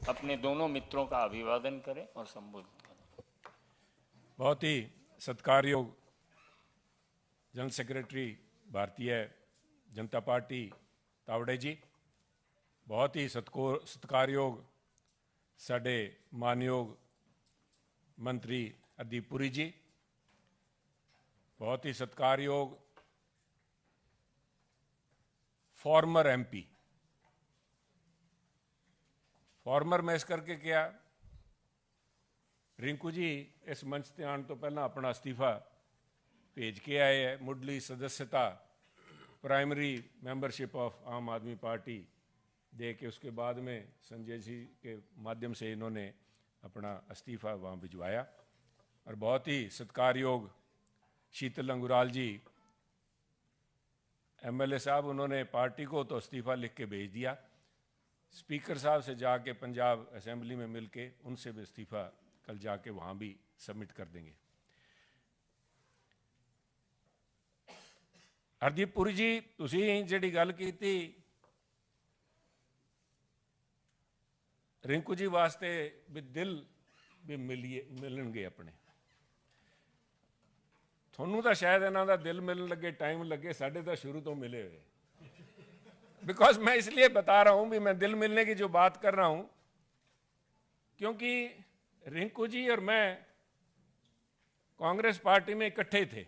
अपने दोनों मित्रों का अभिवादन करें और संबोधित करें। बहुत ही सत्कारयोग general secretary Bharatiya Janata party Tawde जी, बहुत ही सत्कारयोग साडे मानयोग मंत्री हरदीप पुरी जी, बहुत ही सत्कारयोग फॉर्मर एमपी। फॉर्मर मैं इस करके क्या, रिंकू जी इस मंच ते आने तो पहला अपना अस्तीफा भेज के आए है। मुढ़ली सदस्यता प्राइमरी मेंबरशिप ऑफ आम आदमी पार्टी दे के उसके बाद में संजय जी के माध्यम से इन्होंने अपना अस्तीफा वहाँ भिजवाया। और बहुत ही सत्कारयोग शीतल अंगुराल जी एमएलए साहब, उन्होंने पार्टी को तो इस्तीफा लिख के भेज दिया, स्पीकर साहब से जाके पंजाब असेंबली में मिलके उनसे भी इस्तीफा कल जाके वहाँ भी सबमिट कर देंगे। हरदीप पुरी जी, तुसी जिहड़ी गल कीती रिंकू जी वास्ते भी दिल भी मिलणगे अपने, थोनू तो शायद इन्हां दा दिल मिलन लगे टाइम लगे, साडे तो शुरू तो मिले हुए। बिकॉज मैं इसलिए बता रहा हूं भी मैं दिल मिलने की जो बात कर रहा हूं, क्योंकि रिंकू जी और मैं कांग्रेस पार्टी में इकट्ठे थे।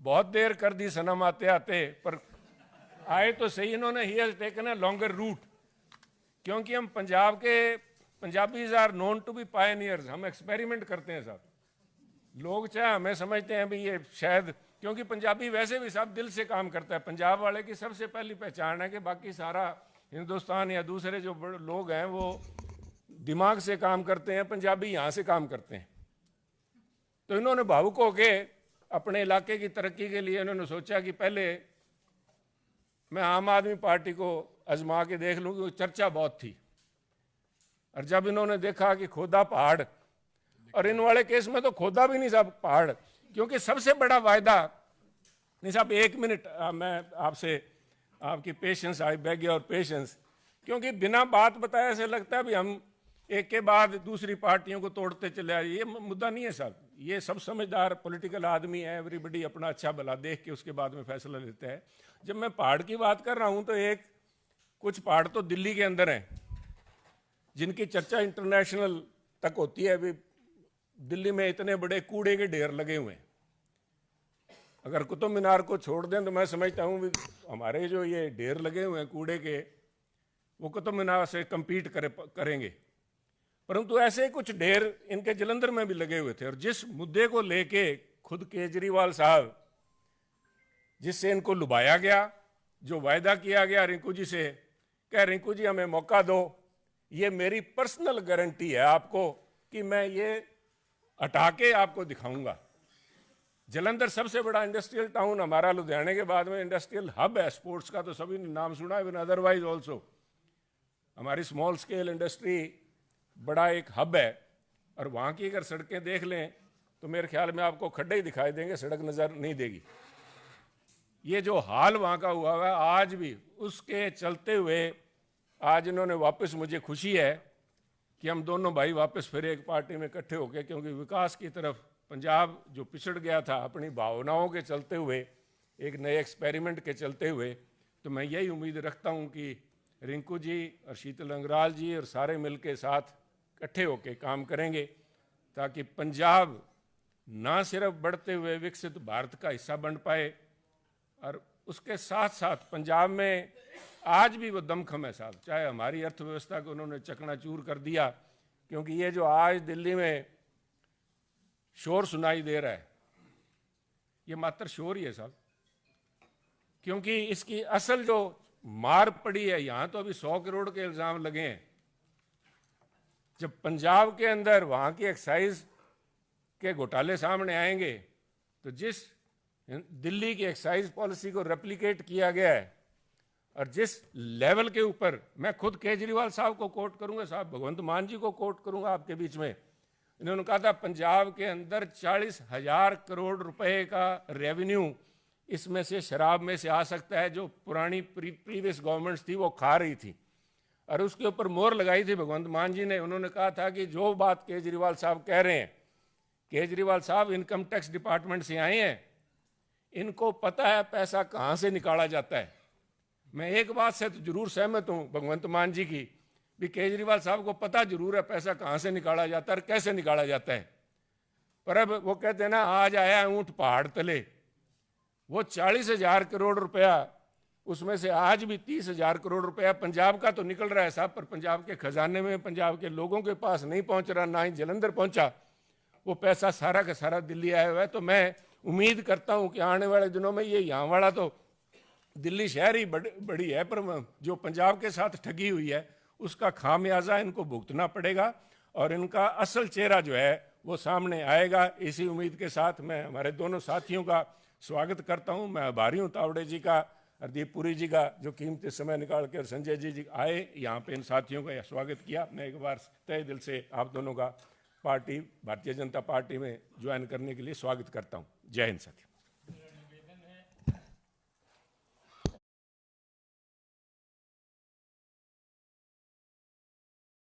बहुत देर कर दी सनम आते आते, पर आए तो सही इन्होंने। He has taken a longer route, क्योंकि हम पंजाब के Punjabis are known to be pioneers. हम एक्सपेरिमेंट करते हैं साहब। लोग चाहे हमें समझते हैं भी ये शायद, क्योंकि पंजाबी वैसे भी सब दिल से काम करता है। पंजाब वाले की सबसे पहली पहचान है कि बाकी सारा हिंदुस्तान या दूसरे जो लोग हैं वो दिमाग से काम करते हैं, पंजाबी यहाँ से काम करते हैं। तो इन्होंने भावुक होके अपने इलाके की तरक्की के लिए इन्होंने सोचा कि पहले मैं आम आदमी पार्टी को आजमा के देख लूँ, क्योंकि चर्चा बहुत थी। और जब इन्होंने देखा कि खोदा पहाड़, और इन वाले केस में तो खोदा भी नहीं साहब पहाड़, क्योंकि सबसे बड़ा वायदा नहीं साहब। एक मिनट मैं आपसे, आपकी patience, I beg your patience, क्योंकि बिना बात बताए ऐसे लगता है भी हम एक के बाद दूसरी पार्टियों को तोड़ते चले आए। ये मुद्दा नहीं है साहब। ये सब समझदार पॉलिटिकल आदमी है, एवरीबडी अपना अच्छा भला देख के उसके बाद में फैसला लेते हैं। जब मैं पहाड़ की बात कर रहा हूं तो कुछ पहाड़ तो दिल्ली के अंदर हैं जिनकी चर्चा इंटरनेशनल तक होती है। अभी दिल्ली में इतने बड़े कूड़े के ढेर लगे हुए हैं, अगर कुतुब मीनार को छोड़ दें तो मैं समझता हूँ भी हमारे जो ये ढेर लगे हुए हैं कूड़े के, वो कुतुब मीनार से कम्पीट करेंगे। परंतु ऐसे कुछ ढेर इनके जलंधर में भी लगे हुए थे। और जिस मुद्दे को लेके खुद केजरीवाल साहब, जिससे इनको लुभाया गया, जो वायदा किया गया रिंकू जी से, कह रिंकू जी हमें मौका दो, ये मेरी पर्सनल गारंटी है आपको कि मैं ये हटा के आपको दिखाऊंगा। जलंधर सबसे बड़ा इंडस्ट्रियल टाउन हमारा, लुधियाने के बाद में इंडस्ट्रियल हब है स्पोर्ट्स का, तो सभी ने नाम सुना है। अदरवाइज ऑल्सो हमारी स्मॉल स्केल इंडस्ट्री बड़ा एक हब है। और वहाँ की अगर सड़कें देख लें तो मेरे ख्याल में आपको खड्डे ही दिखाई देंगे, सड़क नज़र नहीं देगी। ये जो हाल वहाँ का हुआ है आज भी, उसके चलते हुए आज इन्होंने वापस, मुझे खुशी है कि हम दोनों भाई वापस फिर एक पार्टी में इकट्ठे हो गए, क्योंकि विकास की तरफ पंजाब जो पिछड़ गया था अपनी भावनाओं के चलते हुए, एक नए एक्सपेरिमेंट के चलते हुए, तो मैं यही उम्मीद रखता हूं कि रिंकू जी और शीतल अंगराल जी और सारे मिलके साथ इकट्ठे होकर काम करेंगे, ताकि पंजाब ना सिर्फ बढ़ते हुए विकसित भारत का हिस्सा बन पाए, और उसके साथ साथ पंजाब में आज भी वो दमखम है साहब। चाहे हमारी अर्थव्यवस्था को उन्होंने चकनाचूर कर दिया, क्योंकि ये जो आज दिल्ली में शोर सुनाई दे रहा है, ये मात्र शोर ही है साहब, क्योंकि इसकी असल जो मार पड़ी है, यहां तो अभी 100 करोड़ के इल्जाम लगे हैं। जब पंजाब के अंदर वहां की एक्साइज के घोटाले सामने आएंगे, तो जिस दिल्ली की एक्साइज पॉलिसी को रेप्लिकेट किया गया है, और जिस लेवल के ऊपर, मैं खुद केजरीवाल साहब को कोट करूंगा साहब, भगवंत मान जी को कोट करूंगा आपके बीच में, इन्होंने कहा था पंजाब के अंदर 40,000 करोड़ रुपए का रेवेन्यू इसमें से शराब में से आ सकता है, जो पुरानी प्रीवियस गवर्नमेंट्स थी वो खा रही थी। और उसके ऊपर मोहर लगाई थी भगवंत मान जी ने। उन्होंने कहा था कि जो बात केजरीवाल साहब कह रहे हैं, केजरीवाल साहब इनकम टैक्स डिपार्टमेंट से आए हैं, इनको पता है पैसा कहाँ से निकाला जाता है। मैं एक बात से तो जरूर सहमत हूँ भगवंत मान जी की, भी केजरीवाल साहब को पता जरूर है पैसा कहाँ से निकाला जाता है और कैसे निकाला जाता है। पर अब वो कहते हैं ना, आज आया ऊँट पहाड़ तले। वो 40,000 करोड़ रुपया, उसमें से आज भी 30,000 करोड़ रुपया पंजाब का तो निकल रहा है साहब, पर पंजाब के खजाने में, पंजाब के लोगों के पास नहीं पहुंच रहा, ना ही जलंधर पहुंचा। वो पैसा सारा का सारा दिल्ली आया हुआ है। तो मैं उम्मीद करता हूं कि आने वाले दिनों में ये यहाँ वाला तो दिल्ली शहर ही बड़ी है, पर जो पंजाब के साथ ठगी हुई है उसका खामियाजा इनको भुगतना पड़ेगा और इनका असल चेहरा जो है वो सामने आएगा। इसी उम्मीद के साथ मैं हमारे दोनों साथियों का स्वागत करता हूं। मैं आभारी हूं तावड़े जी का, हरदीप पुरी जी का, जो कीमती समय निकाल कर संजय जी आए यहाँ पे, इन साथियों का स्वागत किया। मैं एक बार तहे दिल से आप दोनों का पार्टी भारतीय जनता पार्टी में ज्वाइन करने के लिए स्वागत करता हूँ। जय हिंद साथियों।